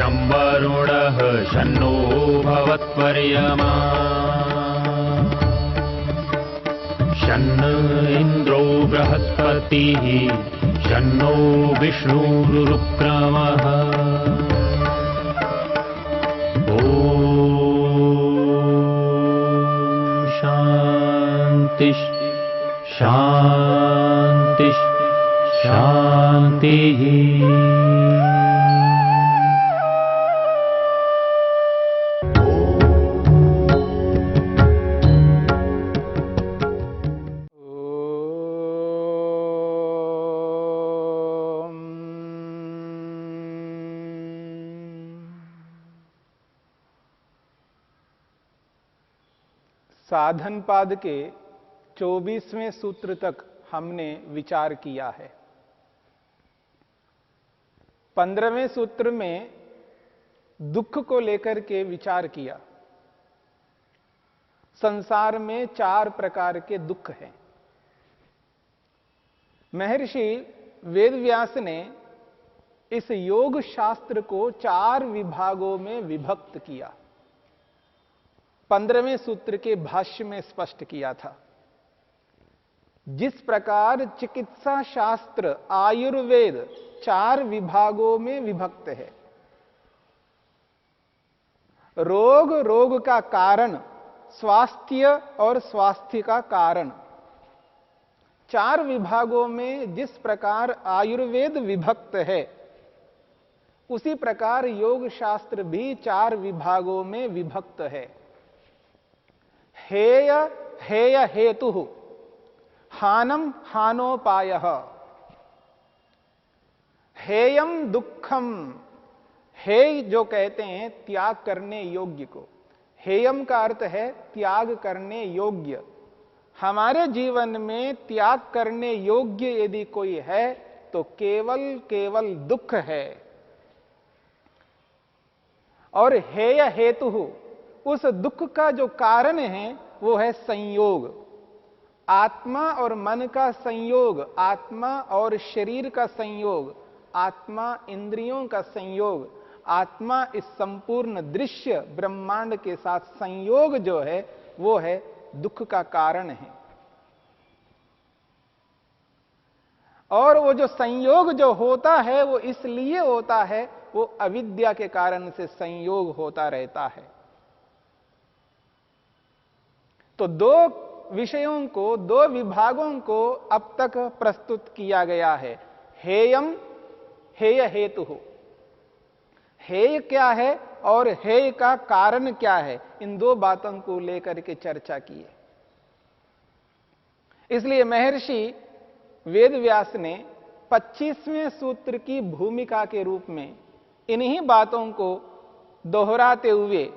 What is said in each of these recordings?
शं वरुणः शन्नो भवत्वर्यमा शन्न इन्द्रो बृहस्पतिः शन्नो विष्णुरुक्रमः ॐ शान्ति शान्ति शान्तिः। साधन पाद के 24वें सूत्र तक हमने विचार किया है। 15वें सूत्र में दुख को लेकर के विचार किया। संसार में 4 प्रकार के दुख हैं। महर्षि वेदव्यास ने इस योग शास्त्र को 4 विभागों में विभक्त किया। 15वें सूत्र के भाष्य में स्पष्ट किया था। जिस प्रकार चिकित्सा शास्त्र आयुर्वेद 4 विभागों में विभक्त है, रोग, रोग का कारण, स्वास्थ्य और स्वास्थ्य का कारण, 4 विभागों में जिस प्रकार आयुर्वेद विभक्त है, उसी प्रकार योग शास्त्र भी 4 विभागों में विभक्त है। हेय हेय हेतु हानम हानोपायः। हेयम दुखम, हेय जो कहते हैं त्याग करने योग्य को, हेयम का अर्थ है त्याग करने योग्य। हमारे जीवन में त्याग करने योग्य यदि कोई है तो केवल केवल दुख है। और हेय हेतु, उस दुख का जो कारण है वो है संयोग। आत्मा और मन का संयोग, आत्मा और शरीर का संयोग, आत्मा इंद्रियों का संयोग, आत्मा इस संपूर्ण दृश्य ब्रह्मांड के साथ संयोग जो है वो है दुख का कारण है। और वो जो संयोग जो होता है वो इसलिए होता है, वो अविद्या के कारण से संयोग होता रहता है। तो 2 विषयों को, 2 विभागों को अब तक प्रस्तुत किया गया है। हेयम, हेय हेतु। हेय क्या है और हेय का कारण क्या है, इन 2 बातों को लेकर के चर्चा की है। इसलिए महर्षि वेदव्यास ने 25वें सूत्र की भूमिका के रूप में इन्हीं बातों को दोहराते हुए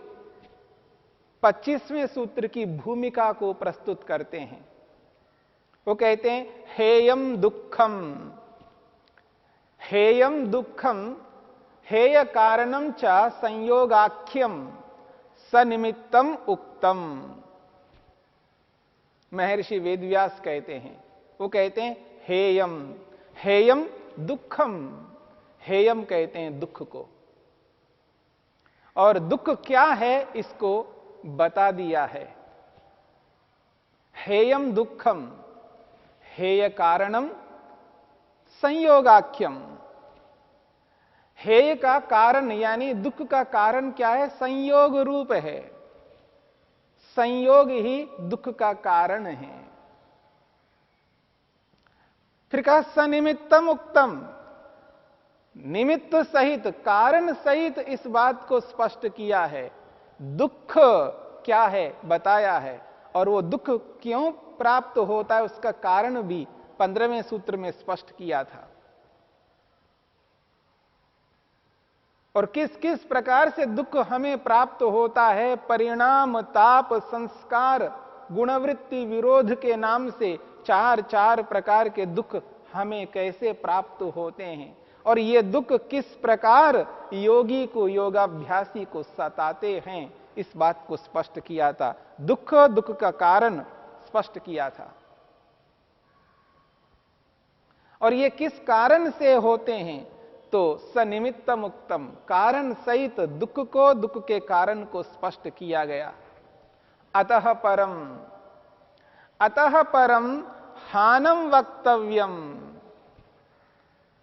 25वें सूत्र की भूमिका को प्रस्तुत करते हैं। वो कहते हैं हेयम दुखम, हेयम दुखम हेय कारणम च संयोगाख्यम सनिमित्तम उक्तम। महर्षि वेदव्यास कहते हैं, वो कहते हैं हेयम, हेयम दुखम, हेयम कहते हैं दुख को, और दुख क्या है इसको बता दिया है। हेयम दुखम, हेय कारणम संयोगाख्यम। हेय का कारण यानी दुख का कारण क्या है, संयोग रूप है। संयोग ही दुख का कारण है। फिर कहा सनिमित्तम उक्तम, निमित्त सहित, कारण सहित इस बात को स्पष्ट किया है। दुख क्या है बताया है, और वो दुख क्यों प्राप्त होता है उसका कारण भी 15वें सूत्र में स्पष्ट किया था। और किस किस प्रकार से दुख हमें प्राप्त होता है, परिणाम, ताप, संस्कार, गुणवृत्ति, विरोध के नाम से 4 प्रकार के दुख हमें कैसे प्राप्त होते हैं, और ये दुख किस प्रकार योगी को, योगाभ्यासी को सताते हैं, इस बात को स्पष्ट किया था। दुख, दुख का कारण स्पष्ट किया था। और ये किस कारण से होते हैं, तो सनिमित्त मुक्तम, कारण सहित दुख को, दुख के कारण को स्पष्ट किया गया। अतः परम हानम वक्तव्यम।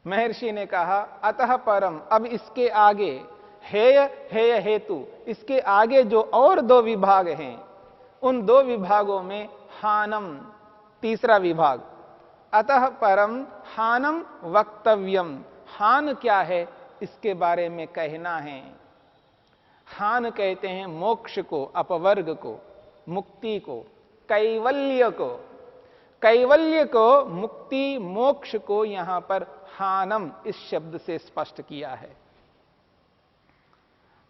महर्षि ने कहा अतः परम, अब इसके आगे हेय हेय हेतु, इसके आगे जो और दो विभाग हैं, उन दो विभागों में हानम तीसरा विभाग। अतः परम हानम वक्तव्यम, हान क्या है इसके बारे में कहना है। हान कहते हैं मोक्ष को, अपवर्ग को, मुक्ति को, कैवल्य को। कैवल्य को, मुक्ति, मोक्ष को यहां पर हानम इस शब्द से स्पष्ट किया है।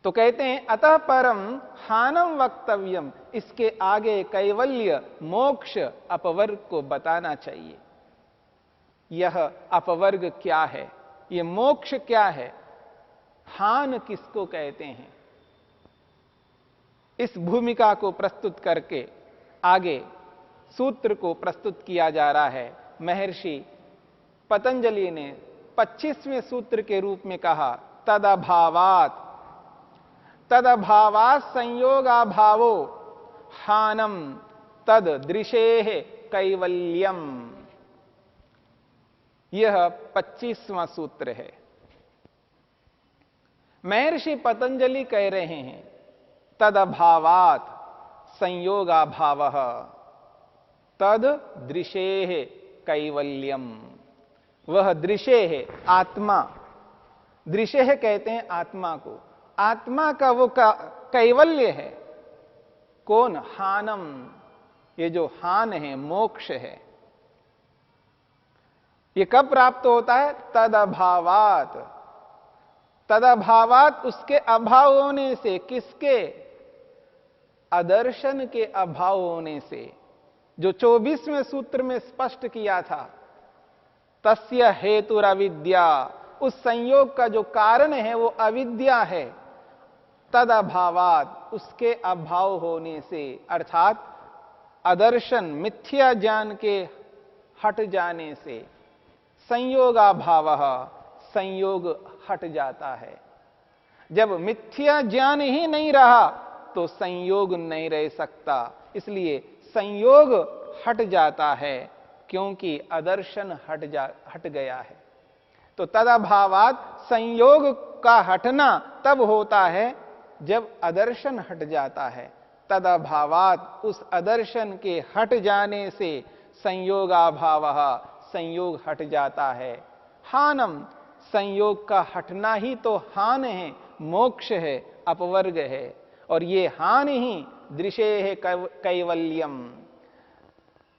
तो कहते हैं अतः परम हानम वक्तव्यम, इसके आगे कैवल्य, मोक्ष, अपवर्ग को बताना चाहिए। यह अपवर्ग क्या है, यह मोक्ष क्या है, हान किसको कहते हैं, इस भूमिका को प्रस्तुत करके आगे सूत्र को प्रस्तुत किया जा रहा है। महर्षि पतंजलि ने 25वें सूत्र के रूप में कहा तदभावात, तदभावात संयोगाभावो हानम तद दृशेः कैवल्यम। यह 25वां सूत्र है। महर्षि पतंजलि कह रहे हैं तदभावात संयोगाभावः तद दृशेः कैवल्यम। वह दृशेः आत्मा, दृशेः कहते हैं आत्मा को, आत्मा का वो कैवल्य है। कौन? हानम, ये जो हान है, मोक्ष है। ये कब प्राप्त होता है? तदभावात, तदभावात उसके अभाव होने से। किसके? अदर्शन के अभाव होने से, जो 24वें सूत्र में स्पष्ट किया था। तस्य हेतुर अविद्या, उस संयोग का जो कारण है वो अविद्या है। तद अभावात, उसके अभाव होने से, अर्थात अदर्शन, मिथ्या ज्ञान के हट जाने से, संयोगाभावः, संयोग हट जाता है। जब मिथ्या ज्ञान ही नहीं रहा तो संयोग नहीं रह सकता, इसलिए संयोग हट जाता है, क्योंकि अदर्शन हट गया है। तो तदभावात, संयोग का हटना तब होता है जब अदर्शन हट जाता है। तदभावात, उस अदर्शन के हट जाने से संयोगाभावः, संयोग हट जाता है। हानम, संयोग का हटना ही तो हान है, मोक्ष है, अपवर्ग है। और ये हान ही दृशे है कैवल्यम।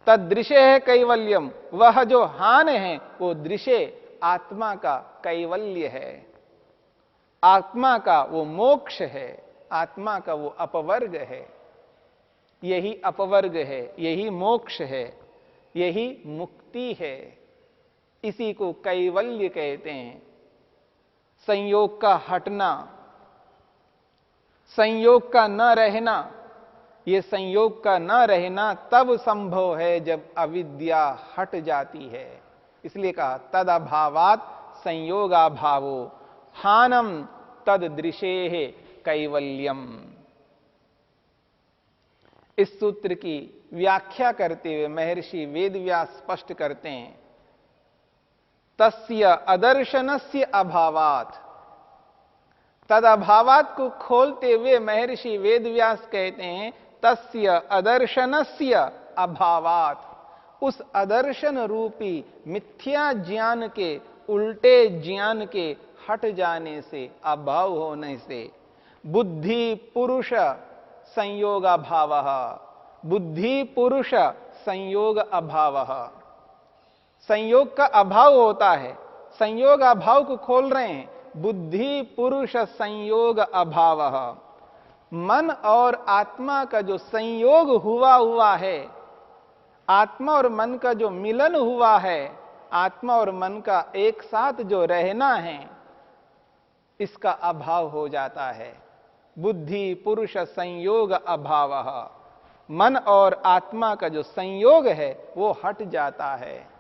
तदृशे है कैवल्यम, वह जो हान है वो दृशे, आत्मा का कैवल्य है, आत्मा का वो मोक्ष है, आत्मा का वो अपवर्ग है। यही अपवर्ग है, यही मोक्ष है, यही मुक्ति है। इसी को कैवल्य कहते हैं। संयोग का हटना, संयोग का न रहना, ये संयोग का न रहना तब संभव है जब अविद्या हट जाती है। इसलिए कहा तद अभावात संयोगाभावो हानम तद दृशेः कैवल्यम। इस सूत्र की व्याख्या करते हुए महर्षि वेदव्यास स्पष्ट करते हैं तस्य अदर्शनस्य अभावात। तद अभावात को खोलते हुए महर्षि वेदव्यास कहते हैं तस्य अदर्शनस्य अभावात, उस अदर्शन रूपी मिथ्या ज्ञान के, उल्टे ज्ञान के हट जाने से, अभाव होने से, बुद्धि पुरुष संयोग अभावः, बुद्धि पुरुष संयोग अभावः। संयोग का अभाव होता है, संयोग अभाव को खोल रहे हैं। बुद्धि पुरुष संयोग अभावः, मन और आत्मा का जो संयोग हुआ है, आत्मा और मन का जो मिलन हुआ है, आत्मा और मन का एक साथ जो रहना है, इसका अभाव हो जाता है। बुद्धि पुरुष संयोग अभावः, मन और आत्मा का जो संयोग है वो हट जाता है।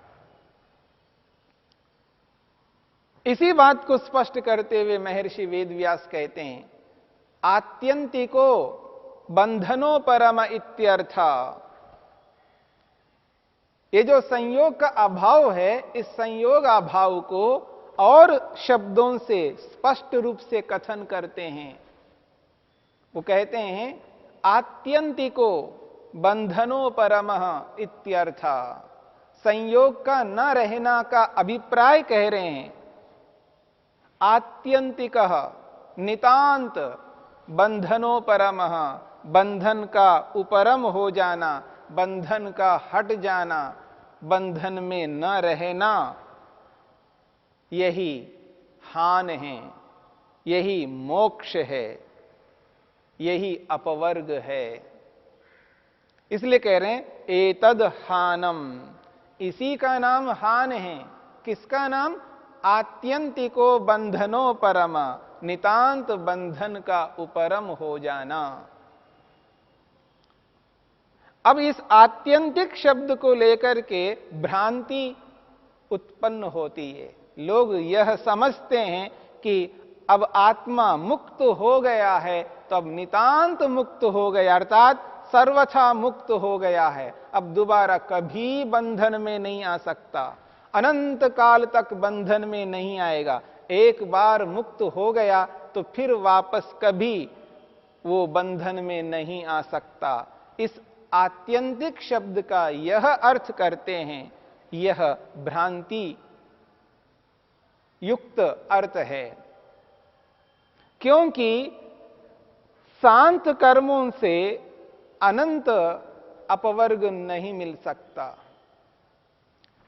इसी बात को स्पष्ट करते हुए महर्षि वेदव्यास कहते हैं, आत्यंतिको बंधनो परम इत्यर्थ। ये जो संयोग का अभाव है, इस संयोग अभाव को और शब्दों से स्पष्ट रूप से कथन करते हैं। वो कहते हैं आत्यंतिको बंधनो परमः इत्यर्थ। संयोग का न रहना का अभिप्राय कह रहे हैं। आत्यंतिक नितांत बंधनो परमः, बंधन का उपरम हो जाना, बंधन का हट जाना, बंधन में न रहना, यही हान है, यही मोक्ष है, यही अपवर्ग है। इसलिए कह रहे हैं एतद हानम, इसी का नाम हान है। किसका नाम? आत्यंतिको बंधनो परम, नितांत बंधन का उपरम हो जाना। अब इस आत्यंतिक शब्द को लेकर के भ्रांति उत्पन्न होती है। लोग यह समझते हैं कि अब आत्मा मुक्त हो गया है, तो अब नितांत मुक्त हो गया, अर्थात सर्वथा मुक्त हो गया है, अब दोबारा कभी बंधन में नहीं आ सकता, अनंत काल तक बंधन में नहीं आएगा। एक बार मुक्त हो गया तो फिर वापस कभी वो बंधन में नहीं आ सकता। इस आत्यंतिक शब्द का यह अर्थ करते हैं, यह भ्रांति युक्त अर्थ है। क्योंकि शांत कर्मों से अनंत अपवर्ग नहीं मिल सकता।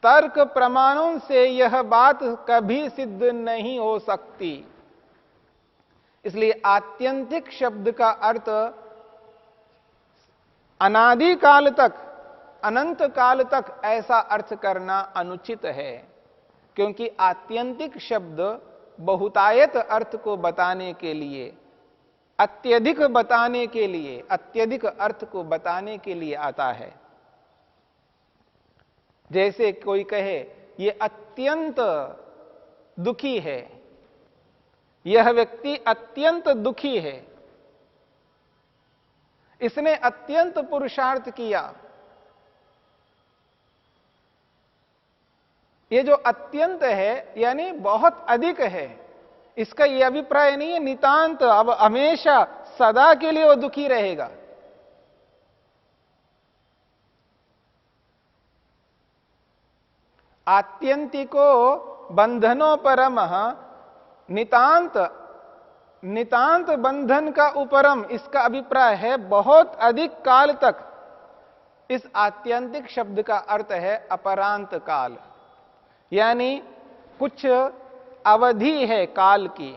तर्क प्रमाणों से यह बात कभी सिद्ध नहीं हो सकती। इसलिए आत्यंतिक शब्द का अर्थ अनादि काल तक, अनंत काल तक ऐसा अर्थ करना अनुचित है। क्योंकि आत्यंतिक शब्द बहुतायत अर्थ को बताने के लिए, अत्यधिक बताने के लिए, अत्यधिक अर्थ को बताने के लिए आता है। जैसे कोई कहे ये अत्यंत दुखी है, यह व्यक्ति अत्यंत दुखी है, इसने अत्यंत पुरुषार्थ किया। ये जो अत्यंत है यानी बहुत अधिक है, इसका यह अभिप्राय नहीं है नितांत, अब हमेशा सदा के लिए वो दुखी रहेगा। आत्यंतिको बंधनो परमः, नितांत, नितांत बंधन का उपरम, इसका अभिप्राय है बहुत अधिक काल तक। इस आत्यंतिक शब्द का अर्थ है अपरांत काल, यानी कुछ अवधि है काल की,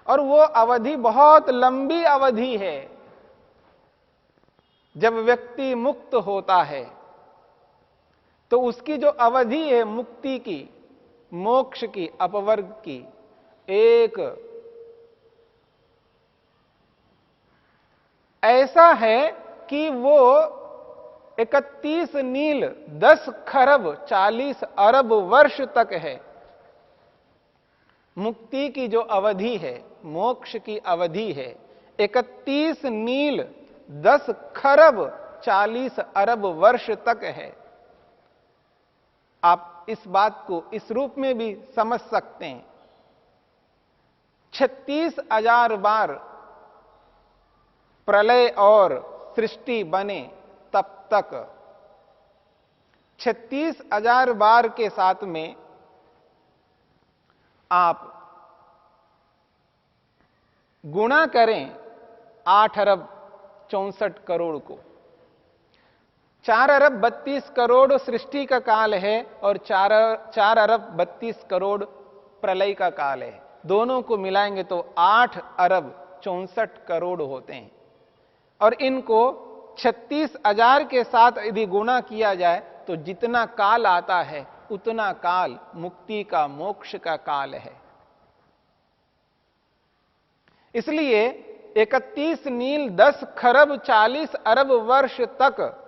और वो अवधि बहुत लंबी अवधि है। जब व्यक्ति मुक्त होता है तो उसकी जो अवधि है मुक्ति की, मोक्ष की, अपवर्ग की, एक ऐसा है कि वो 31 नील 10 खरब 40 अरब वर्ष तक है। मुक्ति की जो अवधि है, मोक्ष की अवधि है 31 नील 10 खरब 40 अरब वर्ष तक है। आप इस बात को इस रूप में भी समझ सकते हैं। 36,000 बार प्रलय और सृष्टि बने तब तक 36,000 बार के साथ में आप गुणा करें 8 अरब 64 करोड़ को। 4 अरब 32 करोड़ सृष्टि का काल है और 4 अरब 32 करोड़ प्रलय का काल है। दोनों को मिलाएंगे तो 8 अरब 64 करोड़ होते हैं। और इनको 36,000 के साथ यदि गुणा किया जाए तो जितना काल आता है उतना काल मुक्ति का, मोक्ष का काल है। इसलिए 31 नील 10 खरब 40 अरब वर्ष तक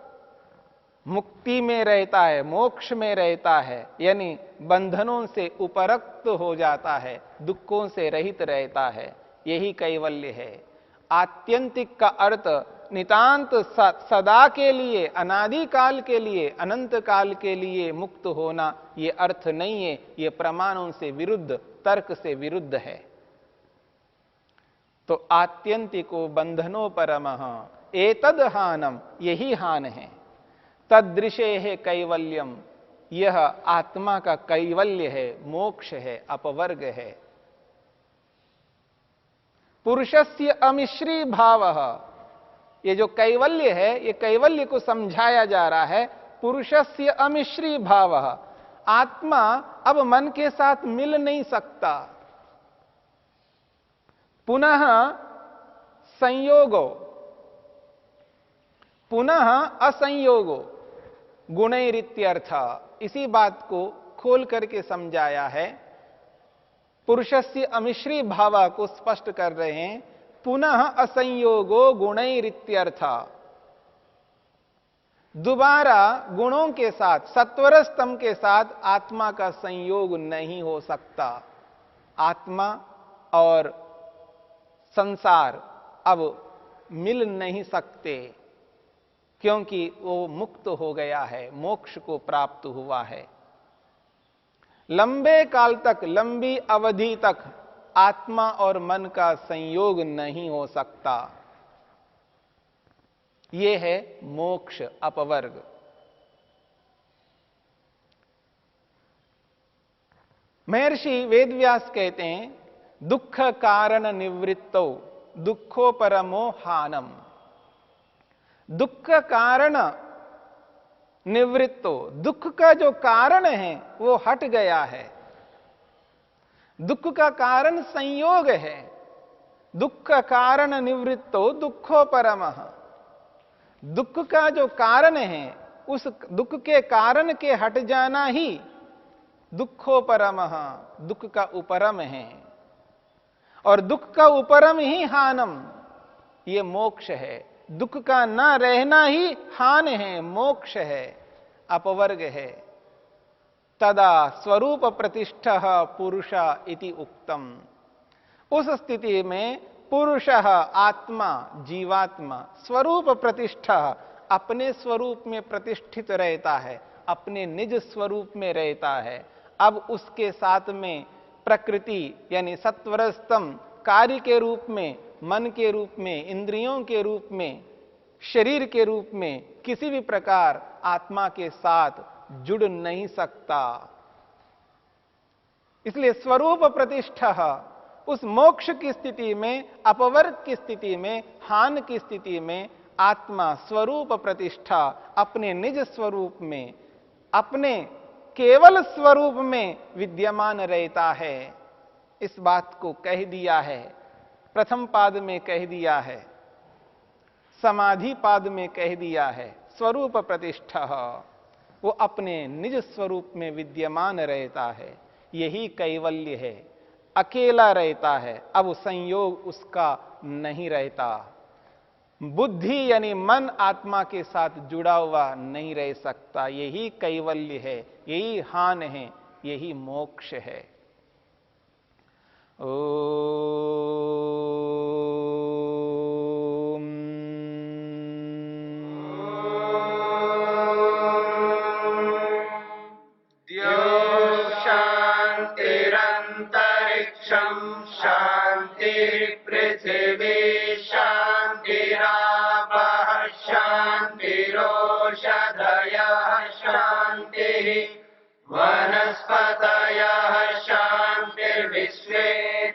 मुक्ति में रहता है, मोक्ष में रहता है, यानी बंधनों से उपरक्त हो जाता है, दुखों से रहित रहता है, यही कैवल्य है। आत्यंतिक का अर्थ नितांत सदा के लिए, अनादि काल के लिए, अनंत काल के लिए मुक्त होना, ये अर्थ नहीं है। ये प्रमाणों से विरुद्ध, तर्क से विरुद्ध है। तो आत्यंतिको बंधनो परमः एतद हानम, यही हान है। तदृशे है कैवल्यम, यह आत्मा का कैवल्य है, मोक्ष है, अपवर्ग है। पुरुषस्य अमिश्री भावः, ये जो कैवल्य है, ये कैवल्य को समझाया जा रहा है। पुरुषस्य अमिश्री भावः, आत्मा अब मन के साथ मिल नहीं सकता। पुनः संयोगो, पुनः असंयोगो गुणैरित्यर्थ, इसी बात को खोल करके समझाया है। पुरुषस्य अमिश्री भाव को स्पष्ट कर रहे हैं। पुनः असंयोगो गुणैरित्यर्थ, दोबारा गुणों के साथ, सत्वर स्तंभ के साथ आत्मा का संयोग नहीं हो सकता। आत्मा और संसार अब मिल नहीं सकते, क्योंकि वो मुक्त हो गया है, मोक्ष को प्राप्त हुआ है। लंबे काल तक, लंबी अवधि तक आत्मा और मन का संयोग नहीं हो सकता। यह है मोक्ष, अपवर्ग। महर्षि वेदव्यास कहते हैं, दुख कारण निवृत्तो दुखो परमो हानम। दुख कारण निवृत्तो, दुख का जो कारण है वो हट गया है। दुख का कारण संयोग है। दुख कारण निवृत्तो दुखो परमः, दुख का जो कारण है, उस दुख के कारण के हट जाना ही दुखो परमः, दुख का उपरम है। और दुख का उपरम ही हानम, ये मोक्ष है। दुख का न रहना ही हान है, मोक्ष है, अपवर्ग है। तदा स्वरूप प्रतिष्ठः पुरुष इति उक्तम, उस स्थिति में पुरुष आत्मा, जीवात्मा स्वरूप प्रतिष्ठा, अपने स्वरूप में प्रतिष्ठित रहता है, अपने निज स्वरूप में रहता है। अब उसके साथ में प्रकृति यानी सत्वर स्तंभ कार्य के रूप में, मन के रूप में, इंद्रियों के रूप में, शरीर के रूप में किसी भी प्रकार आत्मा के साथ जुड़ नहीं सकता। इसलिए स्वरूप प्रतिष्ठा, उस मोक्ष की स्थिति में, अपवर्ग की स्थिति में, हान की स्थिति में आत्मा स्वरूप प्रतिष्ठा अपने निज स्वरूप में, अपने केवल स्वरूप में विद्यमान रहता है। इस बात को कह दिया है, प्रथम पाद में कह दिया है, समाधि पाद में कह दिया है। स्वरूप प्रतिष्ठा, वो अपने निज स्वरूप में विद्यमान रहता है, यही कैवल्य है। अकेला रहता है, अब संयोग उसका नहीं रहता। बुद्धि यानी मन आत्मा के साथ जुड़ा हुआ नहीं रह सकता, यही कैवल्य है, यही हान है, यही मोक्ष है। पृथिवी शान्तिरापः शान्तिरोषधयः शान्तिः वनस्पतयः शान्तिर्विश्वे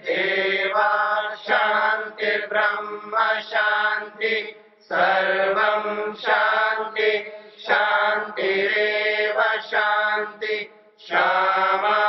देवा शान्तिर्ब्रह्म शान्ति सर्वं शान्ति शान्तिरेव शान्ति श्यामा